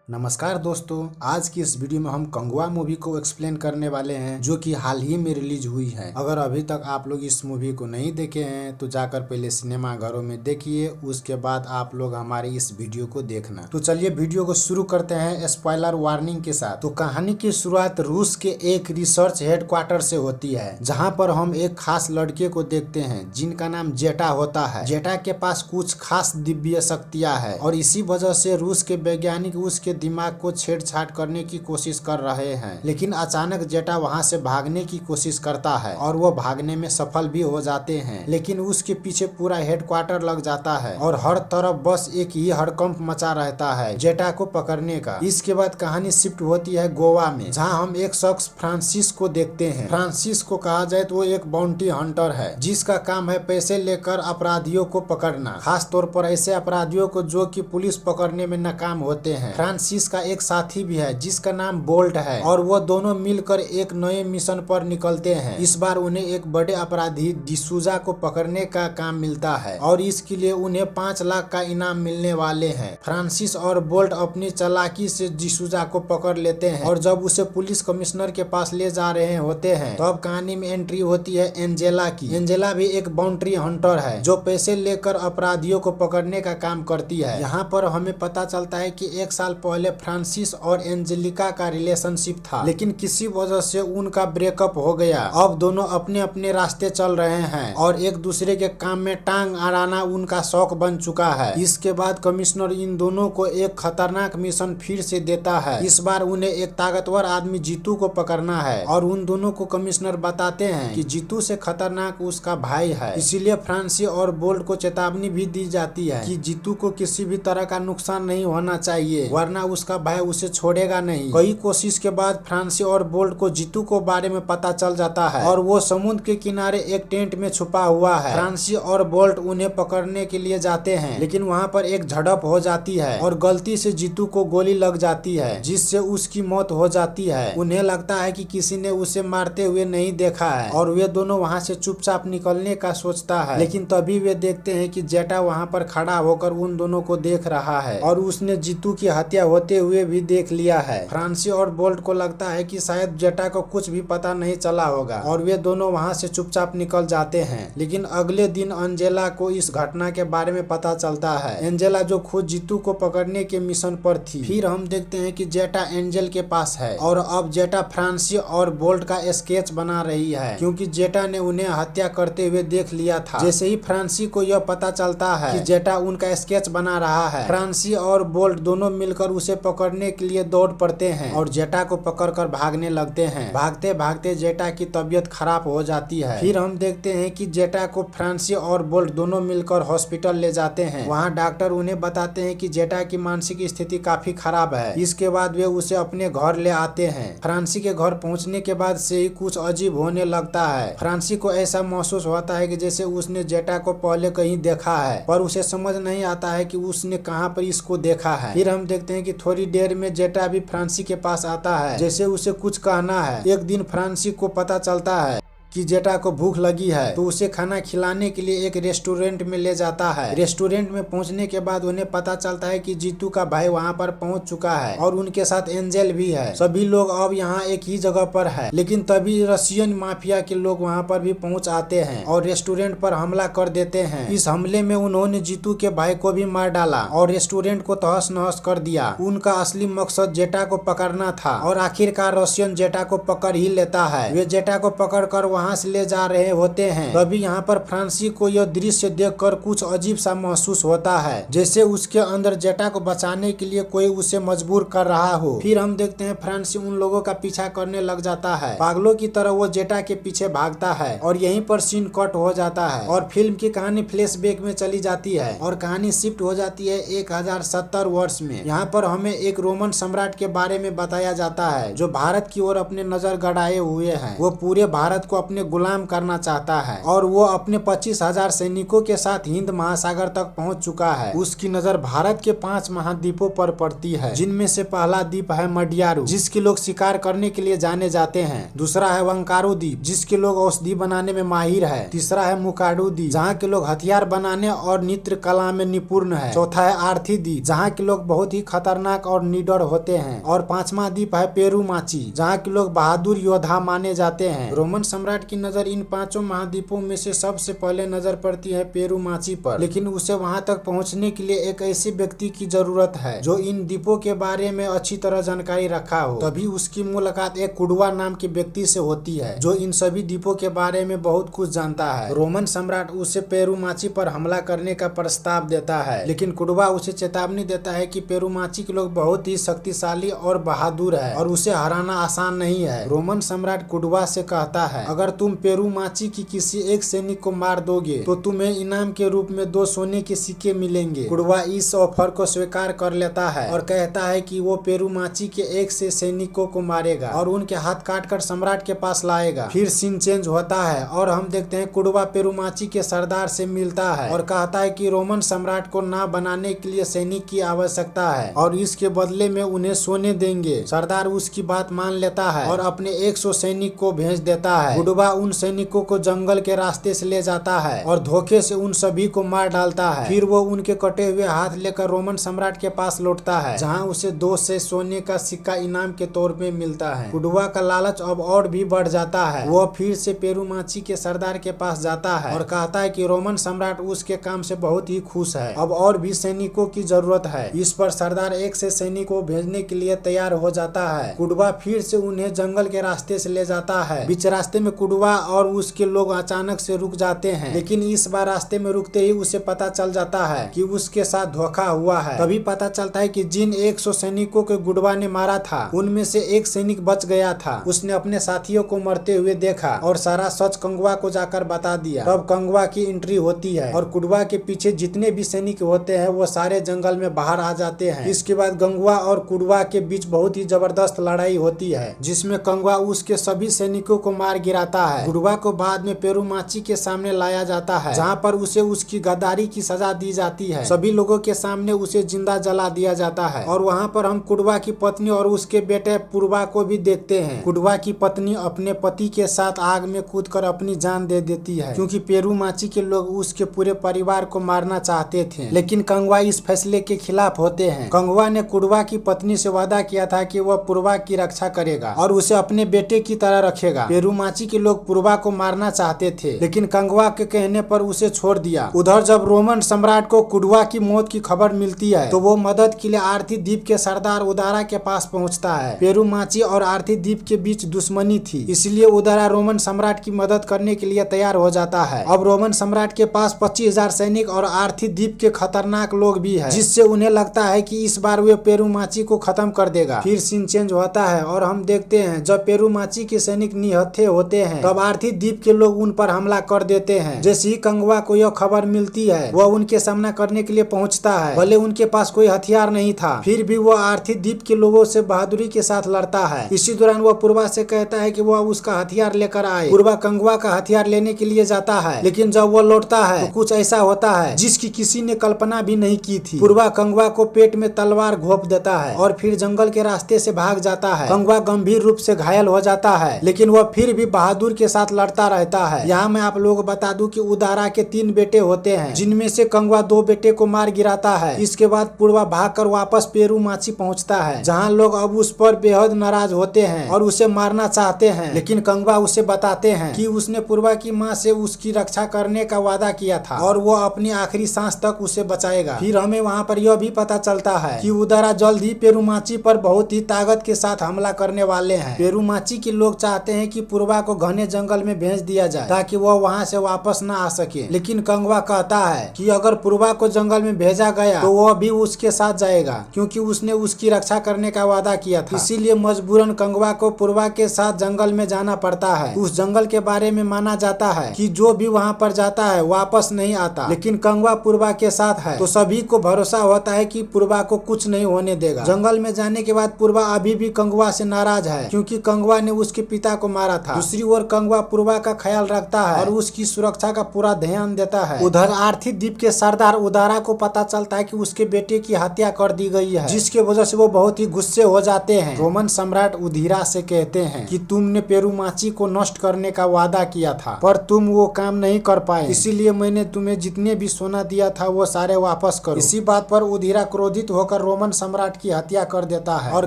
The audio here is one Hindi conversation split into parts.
नमस्कार दोस्तों, आज की इस वीडियो में हम कंगुआ मूवी को एक्सप्लेन करने वाले हैं जो कि हाल ही में रिलीज हुई है। अगर अभी तक आप लोग इस मूवी को नहीं देखे हैं तो जाकर पहले सिनेमा घरों में देखिए, उसके बाद आप लोग हमारे इस वीडियो को देखना। तो चलिए वीडियो को शुरू करते हैं स्पॉइलर वार्निंग के साथ। तो कहानी की शुरुआत रूस के एक रिसर्च हेडक्वार्टर से होती है, जहाँ पर हम एक खास लड़के को देखते हैं जिनका नाम जेटा होता है। जेटा के पास कुछ खास दिव्य शक्तियाँ है और इसी वजह से रूस के वैज्ञानिक उसके दिमाग को छेड़छाड़ करने की कोशिश कर रहे हैं। लेकिन अचानक जेटा वहां से भागने की कोशिश करता है और वो भागने में सफल भी हो जाते हैं, लेकिन उसके पीछे पूरा हेडक्वार्टर लग जाता है और हर तरफ बस एक ही हड़कंप मचा रहता है जेटा को पकड़ने का। इसके बाद कहानी शिफ्ट होती है गोवा में, जहाँ हम एक शख्स फ्रांसिस को देखते हैं। फ्रांसिस को कहा जाए तो वो एक बाउंटी हंटर है जिसका काम है पैसे लेकर अपराधियों को पकड़ना, खास तौर पर ऐसे अपराधियों को जो कि पुलिस पकड़ने में नाकाम होते हैं। फ्रांसिस का एक साथी भी है जिसका नाम बोल्ट है और वो दोनों मिलकर एक नए मिशन पर निकलते हैं। इस बार उन्हें एक बड़े अपराधी डिसूजा को पकड़ने का काम मिलता है और इसके लिए उन्हें 5 लाख का इनाम मिलने वाले हैं। फ्रांसिस और बोल्ट अपनी चालाकी से डिसूजा को पकड़ लेते हैं और जब उसे पुलिस कमिश्नर के पास ले जा रहे होते हैं तो अब कहानी में एंट्री होती है एंजेला की। एंजेला भी एक बाउंड्री हंटर है जो पैसे लेकर अपराधियों को पकड़ने का काम करती है। यहाँ पर हमें पता चलता है कि 1 साल पहले फ्रांसिस और एंजेलिका का रिलेशनशिप था, लेकिन किसी वजह से उनका ब्रेकअप हो गया। अब दोनों अपने अपने रास्ते चल रहे हैं और एक दूसरे के काम में टांग अड़ाना उनका शौक बन चुका है। इसके बाद कमिश्नर इन दोनों को एक खतरनाक मिशन फिर से देता है। इस बार उन्हें एक ताकतवर आदमी जीतू को पकड़ना है और उन दोनों को कमिश्नर बताते हैं कि जीतू से खतरनाक उसका भाई है। इसीलिए फ्रांसिस और बोल्ट को चेतावनी भी दी जाती है कि जीतू को किसी भी तरह का नुकसान नहीं होना चाहिए, वरना उसका भाई उसे छोड़ेगा नहीं। कई कोशिश के बाद फ्रांसिस और बोल्ट को जीतू को बारे में पता चल जाता है और वो समुद्र के किनारे एक टेंट में छुपा हुआ है। फ्रांसिस और बोल्ट उन्हें पकड़ने के लिए जाते हैं, लेकिन वहाँ पर एक झड़प हो जाती है और गलती से जीतू को गोली लग जाती है जिससे उसकी मौत हो जाती है। उन्हें लगता है कि किसी ने उसे मारते हुए नहीं देखा है और वे दोनों वहाँ से चुपचाप निकलने का सोचता है, लेकिन तभी वे देखते हैं कि जेटा वहाँ पर खड़ा होकर उन दोनों को देख रहा है और उसने जीतू की हत्या होते हुए भी देख लिया है। फ्रांसिस और बोल्ट को लगता है कि शायद जेटा को कुछ भी पता नहीं चला होगा और वे दोनों वहां से चुपचाप निकल जाते हैं। लेकिन अगले दिन एंजेला को इस घटना के बारे में पता चलता है, एंजेला जो खुद जीतू को पकड़ने के मिशन पर थी। फिर हम देखते हैं कि जेटा एंजल के पास है और अब जेटा फ्रांसिस और बोल्ट का स्केच बना रही है क्योंकि जेटा ने उन्हें हत्या करते हुए देख लिया था। जैसे ही फ्रांसिस को यह पता चलता है कि जेटा उनका स्केच बना रहा है, फ्रांसिस और बोल्ट दोनों मिलकर उसे पकड़ने के लिए दौड़ पड़ते हैं और जेटा को पकड़कर भागने लगते हैं। भागते भागते जेटा की तबीयत खराब हो जाती है। फिर हम देखते हैं कि जेटा को फ्रांसिस और बोल्ट दोनों मिलकर हॉस्पिटल ले जाते हैं। वहाँ डॉक्टर उन्हें बताते हैं कि जेटा की मानसिक स्थिति काफी खराब है। इसके बाद वे उसे अपने घर ले आते हैं। फ्रांसिस के घर पहुँचने के बाद से ही कुछ अजीब होने लगता है। फ्रांसिस को ऐसा महसूस होता है कि जैसे उसने जेटा को पहले कहीं देखा है, पर उसे समझ नहीं आता है कि उसने कहाँ पर इसको देखा है। फिर हम देखते हैं कि थोड़ी देर में जेटा भी फ्रांसिस के पास आता है, जैसे उसे कुछ कहना है। एक दिन फ्रांसिस को पता चलता है कि जेटा को भूख लगी है तो उसे खाना खिलाने के लिए एक रेस्टोरेंट में ले जाता है। रेस्टोरेंट में पहुंचने के बाद उन्हें पता चलता है कि जीतू का भाई वहां पर पहुंच चुका है और उनके साथ एंजल भी है। सभी लोग अब यहाँ एक ही जगह पर है, लेकिन तभी रशियन माफिया के लोग वहां पर भी पहुंच आते हैं और रेस्टोरेंट पर हमला कर देते हैं। इस हमले में उन्होंने जीतू के भाई को भी मार डाला और रेस्टोरेंट को तहस नहस कर दिया। उनका असली मकसद जेटा को पकड़ना था और आखिरकार रशियन जेटा को पकड़ ही लेता है। वे जेटा को पकड़ कर वहाँ से ले जा रहे होते हैं। तभी यहाँ पर फ्रांसिस को यह दृश्य देखकर कुछ अजीब सा महसूस होता है, जैसे उसके अंदर जेटा को बचाने के लिए कोई उसे मजबूर कर रहा हो। फिर हम देखते हैं फ्रांसिस उन लोगों का पीछा करने लग जाता है। पागलों की तरह वो जेटा के पीछे भागता है और यहीं पर सीन कट हो जाता है और फिल्म की कहानी फ्लैशबैक में चली जाती है और कहानी शिफ्ट हो जाती है 1070 वर्ष में। यहाँ पर हमें एक रोमन सम्राट के बारे में बताया जाता है जो भारत की ओर अपने नजर गड़ाए हुए हैं। वो पूरे भारत को अपने अपने गुलाम करना चाहता है और वो अपने 25,000 सैनिकों के साथ हिंद महासागर तक पहुंच चुका है। उसकी नजर भारत के 5 महाद्वीपों पर पड़ती है, जिनमें से पहला द्वीप है मडियारू, जिसके लोग शिकार करने के लिए जाने जाते हैं। दूसरा है वंकारू द्वीप, जिसके लोग औषधि बनाने में माहिर है। तीसरा है मुकाडू द्वीप, जहाँ के लोग हथियार बनाने और नृत्य कला में निपुण है। चौथा है आर्थी द्वीप, जहाँ के लोग बहुत ही खतरनाक और निडर होते हैं। और 5वां द्वीप है पेरूमाची, जहाँ के लोग बहादुर योद्धा माने जाते हैं। रोमन सम्राट की नजर इन 5 महाद्वीपों में से सबसे पहले नजर पड़ती है पेरूमाची पर, लेकिन उसे वहां तक पहुंचने के लिए एक ऐसे व्यक्ति की जरूरत है जो इन द्वीपों के बारे में अच्छी तरह जानकारी रखा हो। तभी उसकी मुलाकात एक कुडवा नाम के व्यक्ति से होती है, जो इन सभी द्वीपों के बारे में बहुत कुछ जानता है। रोमन सम्राट उसे पेरूमाची पर हमला करने का प्रस्ताव देता है, लेकिन कुडवा उसे चेतावनी देता है कि पेरूमाची के लोग बहुत ही शक्तिशाली और बहादुर है और उसे हराना आसान नहीं है। रोमन सम्राट कुडवा से कहता है, अगर तुम पेरूमाची की किसी एक सैनिक को मार दोगे तो तुम्हें इनाम के रूप में 2 सोने के सिक्के मिलेंगे। कुडवा इस ऑफर को स्वीकार कर लेता है और कहता है कि वो पेरूमाची के एक से सैनिकों को मारेगा और उनके हाथ काटकर सम्राट के पास लाएगा। फिर सीन चेंज होता है और हम देखते हैं कुडवा पेरूमाची के सरदार से मिलता है और कहता है कि रोमन सम्राट को ना बनाने के लिए सैनिक की आवश्यकता है और इसके बदले में उन्हें सोने देंगे। सरदार उसकी बात मान लेता है और अपने 100 सैनिक को भेज देता है। कुडवा उन सैनिकों को जंगल के रास्ते से ले जाता है और धोखे से उन सभी को मार डालता है। फिर वो उनके कटे हुए हाथ लेकर रोमन सम्राट के पास लौटता है, जहाँ उसे 2 से सोने का सिक्का इनाम के तौर पे मिलता है। कुडवा का लालच अब और भी बढ़ जाता है। वो फिर से पेरूमाची के सरदार के पास जाता है और कहता है कि रोमन सम्राट उसके काम से बहुत ही खुश है, अब और भी सैनिकों की जरूरत है। इस पर सरदार 1 से सैनिक को भेजने के लिए तैयार हो जाता है। कुडवा फिर से उन्हें जंगल के रास्ते से ले जाता है। बीच रास्ते में कुडवा और उसके लोग अचानक से रुक जाते हैं, लेकिन इस बार रास्ते में रुकते ही उसे पता चल जाता है कि उसके साथ धोखा हुआ है। तभी पता चलता है कि जिन 100 सैनिकों को कुडवा ने मारा था, उनमें से एक सैनिक बच गया था। उसने अपने साथियों को मरते हुए देखा और सारा सच कंगवा को जाकर बता दिया। तब कंगवा की एंट्री होती है और कुडवा के पीछे जितने भी सैनिक होते हैं वो सारे जंगल में बाहर आ जाते हैं। इसके बाद गंगवा और कुडवा के बीच बहुत ही जबरदस्त लड़ाई होती है, जिसमें कंगवा उसके सभी सैनिकों को मार गिराता है। कुडवा को बाद में पेरूमाची के सामने लाया जाता है, जहाँ पर उसे उसकी गद्दारी की सजा दी जाती है। सभी लोगों के सामने उसे जिंदा जला दिया जाता है और वहाँ पर हम कुडवा की पत्नी और उसके बेटे पूर्वा को भी देखते हैं। कुडवा की पत्नी अपने पति के साथ आग में कूदकर अपनी जान दे देती है, क्योंकि पेरूमाची के लोग उसके पूरे परिवार को मारना चाहते थे, लेकिन कंगवा इस फैसले के खिलाफ होते हैं। कंगवा ने कुडवा की पत्नी से वादा किया था कि वह पूर्वा की रक्षा करेगा और उसे अपने बेटे की तरह रखेगा। पेरूमाची के लोग पूर्वा को मारना चाहते थे, लेकिन कंगवा के कहने पर उसे छोड़ दिया। उधर जब रोमन सम्राट को कुडवा की मौत की खबर मिलती है तो वो मदद के लिए आर्थी द्वीप के सरदार उदारा के पास पहुंचता है। पेरूमाची और आर्थी द्वीप के बीच दुश्मनी थी, इसलिए उदारा रोमन सम्राट की मदद करने के लिए तैयार हो जाता है। अब रोमन सम्राट के पास 25,000 सैनिक और आर्थी द्वीप के खतरनाक लोग भी है, जिससे उन्हें लगता है कि इस बार वे पेरूमाची को खत्म कर देगा। फिर सीन चेंज होता है और हम देखते हैं जब पेरूमाची के सैनिक निहत्थे होते हैं तब आर्थी द्वीप के लोग उन पर हमला कर देते हैं। जैसे ही कंगवा को यह खबर मिलती है वह उनके सामना करने के लिए पहुंचता है। भले उनके पास कोई हथियार नहीं था, फिर भी वह आर्थी द्वीप के लोगों से बहादुरी के साथ लड़ता है। इसी दौरान वह पूर्वा से कहता है कि वह उसका हथियार लेकर आए। पूर्वा कंगवा का हथियार लेने के लिए जाता है, लेकिन जब वह लौटता है तो कुछ ऐसा होता है जिसकी किसी ने कल्पना भी नहीं की थी। पूर्वा कंगवा को पेट में तलवार घोंप देता है और फिर जंगल के रास्ते से भाग जाता है। कंगवा गंभीर रूप से घायल हो जाता है, लेकिन वह फिर भी बहादुर के साथ लड़ता रहता है। यहाँ मैं आप लोगों को बता दूं कि उदारा के 3 बेटे होते हैं, जिनमें से कंगवा 2 बेटे को मार गिराता है। इसके बाद पूर्वा भागकर वापस पेरूमाची पहुंचता है, जहाँ लोग अब उस पर बेहद नाराज होते हैं और उसे मारना चाहते हैं, लेकिन कंगवा उसे बताते हैं कि उसने पूर्वा की माँ से उसकी रक्षा करने का वादा किया था और वो अपनी आखिरी सांस तक उसे बचाएगा। फिर हमें वहाँ पर यह भी पता चलता है कि उदारा जल्द ही पेरूमाची पर बहुत ही ताकत के साथ हमला करने वाले हैं। पेरूमाची के लोग चाहते हैं कि पूर्वा को घने जंगल में भेज दिया जाए ताकि वह वहाँ से वापस न आ सके, लेकिन कंगवा कहता है कि अगर पूर्वा को जंगल में भेजा गया तो वह भी उसके साथ जाएगा, क्योंकि उसने उसकी रक्षा करने का वादा किया था। इसीलिए मजबूरन कंगवा को पूर्वा के साथ जंगल में जाना पड़ता है। उस जंगल के बारे में माना जाता है कि जो भी वहाँ पर जाता है वापस नहीं आता, लेकिन कंगवा पूर्वा के साथ है तो सभी को भरोसा होता है कि पूर्वा को कुछ नहीं होने देगा। जंगल में जाने के बाद पूर्वा अभी भी कंगवा से नाराज है, क्योंकि कंगवा ने उसके पिता को मारा था। दूसरी ओर और कंगवा पूर्वा का ख्याल रखता है और उसकी सुरक्षा का पूरा ध्यान देता है। उधर आर्थी द्वीप के सरदार उदारा को पता चलता है कि उसके बेटे की हत्या कर दी गई है, जिसके वजह से वो बहुत ही गुस्से हो जाते हैं। रोमन सम्राट उधीरा से कहते हैं कि तुमने पेरुमाची को नष्ट करने का वादा किया था, पर तुम वो काम नहीं कर पाए, इसीलिए मैंने तुम्हें जितने भी सोना दिया था वो सारे वापस करो। इसी बात पर उधीरा क्रोधित होकर रोमन सम्राट की हत्या कर देता है और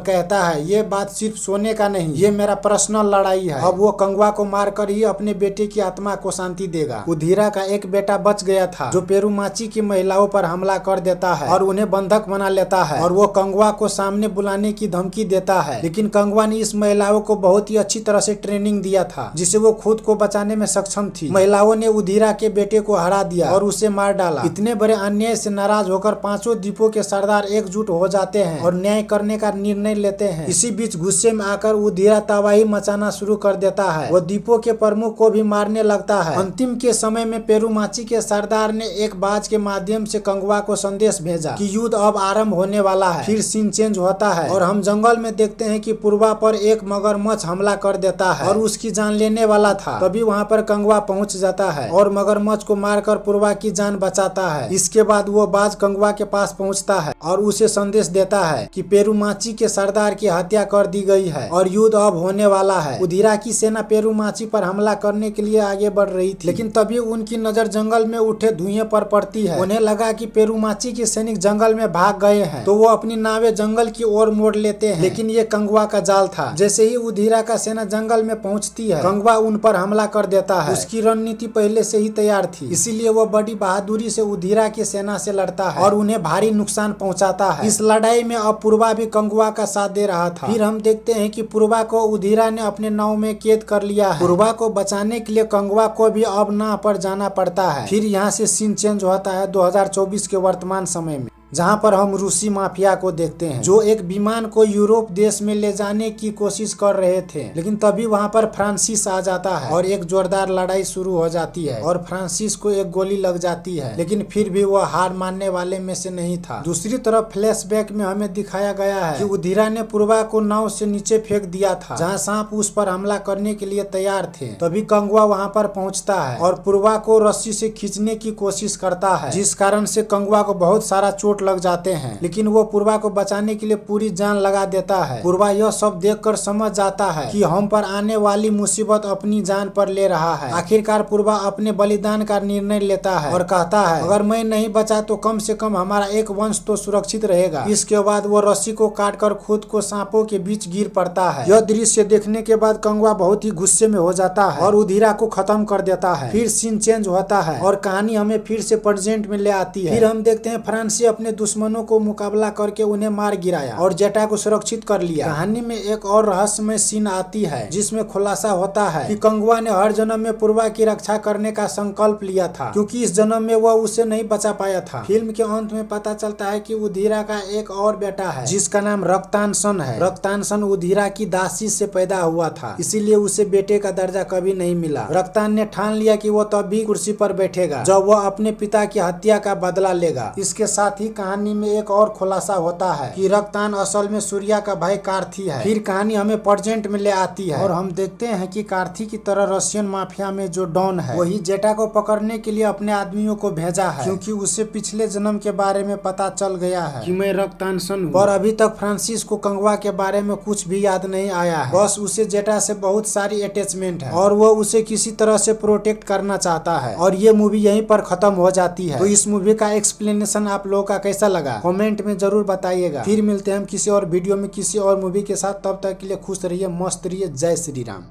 कहता है ये बात सिर्फ सोने का नहीं, ये मेरा पर्सनल लड़ाई है। अब वो कंगवा को मारकर ही अपने बेटे की आत्मा को शांति देगा। उधीरा का एक बेटा बच गया था जो पेरुमाची की महिलाओं पर हमला कर देता है और उन्हें बंधक बना लेता है और वो कंगवा को सामने बुलाने की धमकी देता है, लेकिन कंगवा ने इस महिलाओं को बहुत ही अच्छी तरह से ट्रेनिंग दिया था जिससे वो खुद को बचाने में सक्षम थी। महिलाओं ने उधीरा के बेटे को हरा दिया और उसे मार डाला। इतने बड़े अन्याय से नाराज होकर पांचों द्वीपों के सरदार एकजुट हो जाते हैं और न्याय करने का निर्णय लेते हैं। इसी बीच गुस्से में आकर उधीरा तबाही मचाना शुरू कर देता है। वो द्वीपों के प्रमुख को भी मारने लगता है। अंतिम के समय में पेरुमाची के सरदार ने एक बाज के माध्यम से कंगवा को संदेश भेजा कि युद्ध अब आरंभ होने वाला है। फिर सीन चेंज होता है और हम जंगल में देखते हैं कि पूर्वा पर एक मगरमच्छ हमला कर देता है और उसकी जान लेने वाला था। तभी वहाँ पर कंगवा पहुँच जाता है और मगरमच्छ को मारकर पूर्वा की जान बचाता है। इसके बाद वो बाज कंगवा के पास पहुँचता है और उसे संदेश देता है कि पेरुमाची के सरदार की हत्या कर दी गई है और युद्ध अब होने वाला है। उधीरा की सेना पेरुमाची पर हमला करने के लिए आगे बढ़ रही थी, लेकिन तभी उनकी नजर जंगल में उठे धुएं पर पड़ती है। उन्हें लगा कि पेरुमाची के सैनिक जंगल में भाग गए हैं, तो वो अपनी नावें जंगल की ओर मोड़ लेते हैं, लेकिन ये कंगवा का जाल था। जैसे ही उधीरा का सेना जंगल में पहुंचती है, कंगवा उन पर हमला कर देता है। उसकी रणनीति पहले से ही तैयार थी, इसीलिए वो बड़ी बहादुरी से उधीरा की सेना से लड़ता है और उन्हें भारी नुकसान पहुंचाता है। इस लड़ाई में अब पूर्वा भी कंगवा का साथ दे रहा था। फिर हम देखते हैं कि पूर्वा को उधीरा ने अपने नाव में कैद कर लिया है। पूर्वा को बचाने के लिए कंगवा को भी अब नाव पर जाना पड़ता है। फिर यहाँ से सीन चेंज होता है 2024 के वर्तमान समय में, जहाँ पर हम रूसी माफिया को देखते हैं जो एक विमान को यूरोप देश में ले जाने की कोशिश कर रहे थे, लेकिन तभी वहाँ पर फ्रांसिस आ जाता है और एक जोरदार लड़ाई शुरू हो जाती है और फ्रांसिस को एक गोली लग जाती है, लेकिन फिर भी वो हार मानने वाले में से नहीं था। दूसरी तरफ फ्लैशबैक में हमें दिखाया गया है कि उधीरा ने पूर्वा को नाव से नीचे फेंक दिया था जहाँ सांप उस पर हमला करने के लिए तैयार थे। तभी कंगवा वहाँ पर पहुँचता है और पूर्वा को रस्सी से खींचने की कोशिश करता है, जिस कारण से कंगवा को बहुत सारा चोट लग जाते हैं, लेकिन वो पूर्वा को बचाने के लिए पूरी जान लगा देता है। पूर्वा यह सब देखकर समझ जाता है कि हम पर आने वाली मुसीबत अपनी जान पर ले रहा है। आखिरकार पूर्वा अपने बलिदान का निर्णय लेता है और कहता है अगर मैं नहीं बचा तो कम से कम हमारा एक वंश तो सुरक्षित रहेगा। इसके बाद वो रस्सी को काटकर खुद को सांपों के बीच गिर पड़ता है। यह दृश्य देखने के बाद कंगवा बहुत ही गुस्से में हो जाता है और उधीरा को खत्म कर देता है। फिर सीन चेंज होता है और कहानी हमें फिर से प्रेजेंट में ले आती है। फिर हम देखते हैं फ्रांसी अपने दुश्मनों को मुकाबला करके उन्हें मार गिराया और जेटा को सुरक्षित कर लिया। कहानी में एक और रहस्यमय सीन आती है जिसमें खुलासा होता है कि कंगवा ने हर जन्म में पूर्वा की रक्षा करने का संकल्प लिया था, क्योंकि इस जन्म में वह उसे नहीं बचा पाया था। फिल्म के अंत में पता चलता है कि उधीरा का एक और बेटा है जिसका नाम रक्तानसन है। रक्तानसन उधीरा की दासी से पैदा हुआ था, इसीलिए उसे बेटे का दर्जा कभी नहीं मिला। रक्तान ने ठान लिया कि वो तब भी कुर्सी पर बैठेगा जब वह अपने पिता की हत्या का बदला लेगा। इसके साथ ही कहानी में एक और खुलासा होता है कि रक्तान असल में सूर्या का भाई कार्थी है। फिर कहानी हमें प्रेजेंट में ले आती है और हम देखते हैं कि कार्थी की तरह रशियन माफिया में जो डॉन है वही जेटा को पकड़ने के लिए अपने आदमियों को भेजा है, क्योंकि उसे पिछले जन्म के बारे में पता चल गया है कि मैं रक्तानसन हूं। पर अभी तक फ्रांसिस को कंगवा के बारे में कुछ भी याद नहीं आया है। बस उसे जेटा से बहुत सारी अटैचमेंट है और वो उसे किसी तरह से प्रोटेक्ट करना चाहता है। और ये मूवी यहीं पर खत्म हो जाती है। तो इस मूवी का एक्सप्लेनेशन आप लोगों का कैसा लगा कमेंट में जरूर बताइएगा। फिर मिलते हैं हम किसी और वीडियो में किसी और मूवी के साथ। तब तक के लिए खुश रहिए, मस्त रहिए। जय श्री राम।